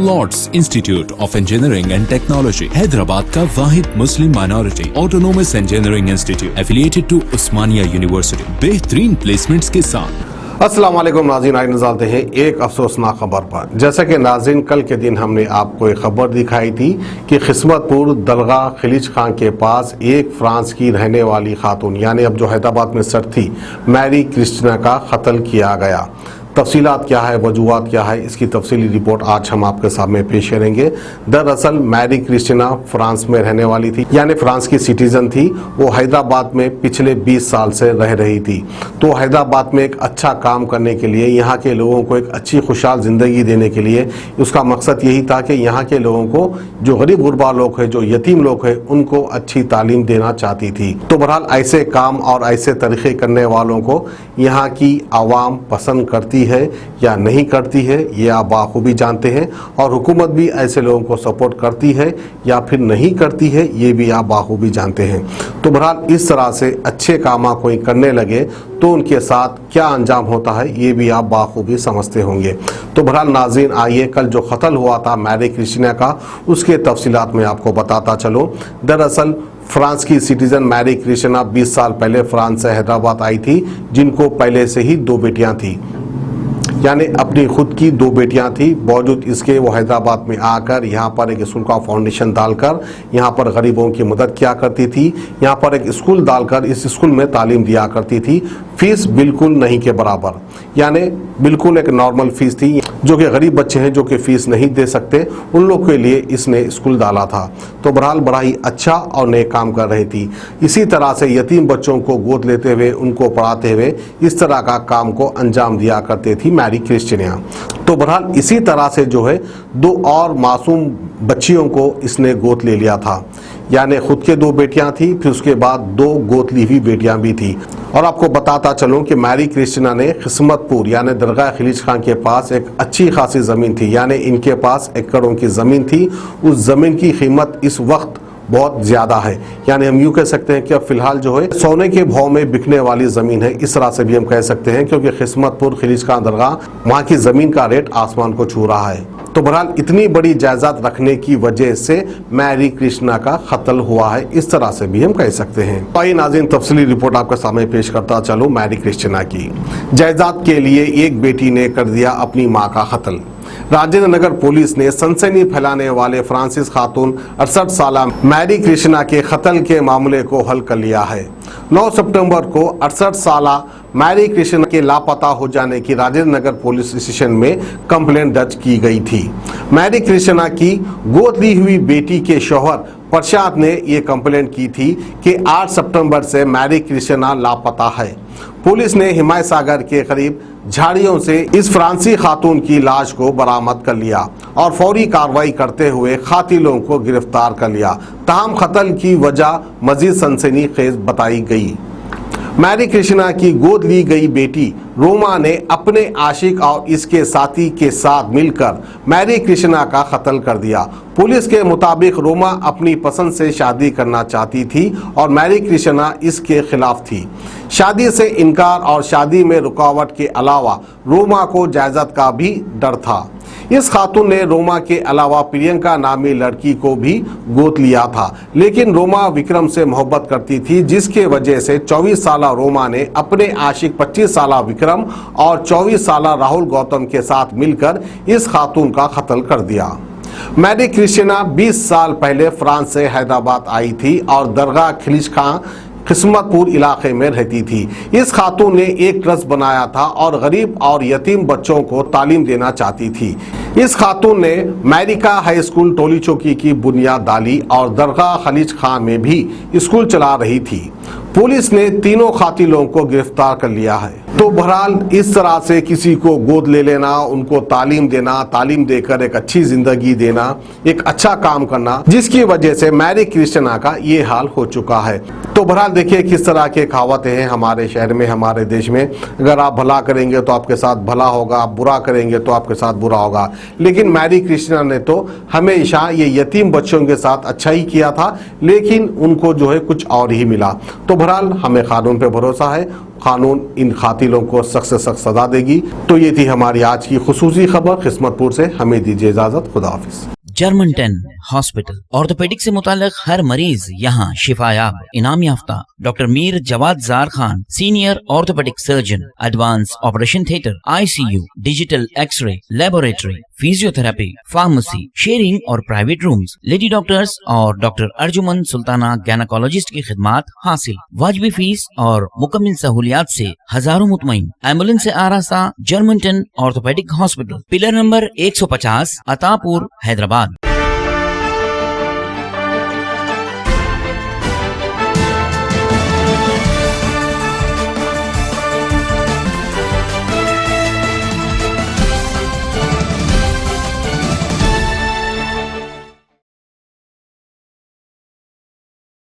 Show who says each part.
Speaker 1: Lord's institute of engineering and technology Hyderabad का वाहिद Muslim minority autonomous engineering institute affiliated to Osmania university बेहतरीन placements के साथ।
Speaker 2: अस्सलाम वालेकुम नाज़रीन, आगे निकालते हैं एक अफसोसनाक खबर पर। जैसा कि नाज़रीन कल के दिन हमने आपको एक खबर दिखाई थी कि किस्मतपुर दलगा खलीज खां के पास एक फ्रांस की रहने वाली खातून यानी अब जो हैदराबाद में सेट थी मैरी क्रिस्टीना का कत्ल किया गया। तफसीलात क्या है, वजूहात क्या है, इसकी तफसीली रिपोर्ट आज हम आपके सामने पेश करेंगे। दरअसल मैरी क्रिस्टीना फ्रांस में रहने वाली थी यानी फ्रांस की सिटीजन थी। वो हैदराबाद में पिछले 20 साल से रह रही थी। तो हैदराबाद में एक अच्छा काम करने के लिए, यहाँ के लोगों को एक अच्छी खुशहाल ज़िंदगी देने के लिए उसका मकसद यही था कि यहाँ के लोगों को, जो गरीब गुरबा लोग हैं, जो यतीम लोग हैं, उनको अच्छी तालीम देना चाहती थी। तो बहरहाल ऐसे काम और ऐसे तरीक़े करने वालों को यहाँ की आवाम पसंद करती है या नहीं करती है, ये आप बाखूबी जानते हैं। और हुकूमत भी ऐसे लोगों को सपोर्ट करती है या फिर नहीं करती है, ये भी आप बाखूबी जानते हैं। तो बहरहाल इस तरह से अच्छे काम कोई करने लगे तो उनके साथ क्या अंजाम होता है, ये भी आप बाखूबी समझते होंगे। तो बहरहाल नाज़रीन, आइए कल जो कत्ल हुआ था मैरी क्रिस्टीना का, उसके तफसीलात में आपको बताता चलो। दरअसल फ्रांस की सिटीजन मैरी क्रिस्टीना 20 साल पहले फ्रांस से हैदराबाद आई थी, जिनको पहले से ही 2 बेटियां थी, यानी अपनी खुद की 2 बेटियां थी। बावजूद इसके वो हैदराबाद में आकर यहाँ पर एक स्कूल का फाउंडेशन डालकर यहाँ पर गरीबों की मदद किया करती थी। यहाँ पर एक स्कूल डालकर इस स्कूल में तालीम दिया करती थी। फीस बिल्कुल नहीं के बराबर, यानी बिल्कुल एक नॉर्मल फीस थी। जो कि गरीब बच्चे हैं जो कि फीस नहीं दे सकते, उन लोग के लिए इसने स्कूल डाला था। तो बहरहाल बड़ा ही अच्छा और नेक काम कर रही थी। इसी तरह से यतीम बच्चों को गोद लेते हुए, उनको पढ़ाते हुए इस तरह का काम को अंजाम दिया करती थी मैरी क्रिस्टीना। तो बहरहाल इसी तरह से जो है 2 और मासूम बच्चियों को इसने गोद ले लिया था, यानी खुद के 2 बेटियां थी, फिर उसके बाद 2 गोद ली हुई बेटियां भी थी। और आपको बताता चलूं कि मैरी क्रिस्टीना ने किस्मतपुर यानी दरगाह खलीज खां के पास एक अच्छी खासी ज़मीन थी, यानी इनके पास एकड़ों की ज़मीन थी। उस ज़मीन की कीमत इस वक्त बहुत ज़्यादा है, यानी हम यूँ कह सकते हैं कि अब फिलहाल जो है सोने के भाव में बिकने वाली ज़मीन है, इस तरह से भी हम कह सकते हैं, क्योंकि किस्मतपुर खलीज खां दरगाह, वहाँ की ज़मीन का रेट आसमान को छू रहा है। तो बहरहाल इतनी बड़ी जायदाद रखने की वजह से मैरी क्रिस्टीना का कत्ल हुआ है, इस तरह से भी हम कह सकते हैं। तो आइए नाज़रीन, तफसीली रिपोर्ट आपके सामने पेश करता चलो। मैरी क्रिस्टीना की जायदाद के लिए एक बेटी ने कर दिया अपनी मां का कत्ल। राजेंद्र नगर पुलिस ने सनसनी फैलाने वाले फ्रांसिस खातून 68 साल मैरी क्रिस्टीना के कत्ल के मामले को हल कर लिया है। 9 सितंबर को 68 साल मैरी क्रिस्टीना के लापता हो जाने की राजेंद्र नगर पुलिस स्टेशन में कंप्लेंट दर्ज की गई थी। मैरी क्रिस्टीना की गोद ली हुई बेटी के शौहर प्रसाद ने ये कंप्लेंट की थी कि 8 सितंबर से मैरी क्रिस्टीना लापता है। पुलिस ने हिमायत सागर के करीब झाड़ियों से इस फ्रांसी खातून की लाश को बरामद कर लिया और फौरी कार्रवाई करते हुए कातिलों को गिरफ्तार कर लिया। ताहम कत्ल की वजह मजीद सनसनीखेज बताई गई। मैरी क्रिस्टीना की गोद ली गई बेटी रोमा ने अपने आशिक और इसके साथी के साथ मिलकर मैरी क्रिस्टीना का कत्ल कर दिया। पुलिस के मुताबिक रोमा अपनी पसंद से शादी करना चाहती थी और मैरी क्रिस्टीना इसके खिलाफ थी। शादी से इनकार और शादी में रुकावट के अलावा रोमा को जायदाद का भी डर था। इस खातून ने रोमा के अलावा प्रियंका नामी लड़की को भी गोद लिया था, लेकिन रोमा विक्रम से मोहब्बत करती थी, जिसके वजह से 24 साल रोमा ने अपने आशिक 25 साल विक्रम और 24 साल राहुल गौतम के साथ मिलकर इस खातून का कत्ल कर दिया। मैरी क्रिस्टीना 20 साल पहले फ्रांस से हैदराबाद आई थी और दरगाह खलीज खां किस्मतपुर इलाके में रहती थी। इस खातून ने एक ट्रस्ट बनाया था और गरीब और यतीम बच्चों को तालीम देना चाहती थी। इस खातून ने अमेरिका हाई स्कूल टोली चौकी की बुनियाद डाली और दरगाह खलीज खां में भी स्कूल चला रही थी। पुलिस ने तीनों कातिलों को गिरफ्तार कर लिया है। तो बहरहाल इस तरह से किसी को गोद ले लेना, उनको तालीम देना, तालीम देकर एक अच्छी जिंदगी देना, एक अच्छा काम करना, जिसकी वजह से मैरी क्रिस्टीना का ये हाल हो चुका है। तो बहरहाल देखिए किस तरह के कहावतें हैं हमारे शहर में, हमारे देश में। अगर आप भला करेंगे तो आपके साथ भला होगा, आप बुरा करेंगे तो आपके साथ बुरा होगा। लेकिन मैरी क्रिस्टीना ने तो हमेशा ये यतीम बच्चों के साथ अच्छा ही किया था, लेकिन उनको जो है कुछ और ही मिला। तो बहरहाल हमें कानून पे भरोसा है, कानून इन कातिलों को सख्त से सख्त सजा देगी। तो ये थी हमारी आज की खुसूसी खबर किस्मतपुर से। हमें दीजिए इजाजत, खुदा हाफिज।
Speaker 3: जर्मन 10 हॉस्पिटल ऑर्थोपेडिक से मुताल्लिक हर मरीज यहाँ शिफायाब। इनाम याफ्ता doctor Mir Jawad Zar Khan, senior orthopaedic surgeon, advance operation theatre, ICU, digital x ray, laboratory, physiotherapy, pharmacy, sharing और प्राइवेट रूम्स, लेडी डॉक्टर्स और डॉक्टर अर्जुमन सुल्ताना गैनाकोलॉजिस्ट की खिदमात हासिल। वाजिबी फीस और मुकम्मल सहूलियात से हजारों मुतमईन। एम्बुलेंस से आरास्ता German 10 orthopaedic hospital, pillar number 150, Attapur, Hyderabad.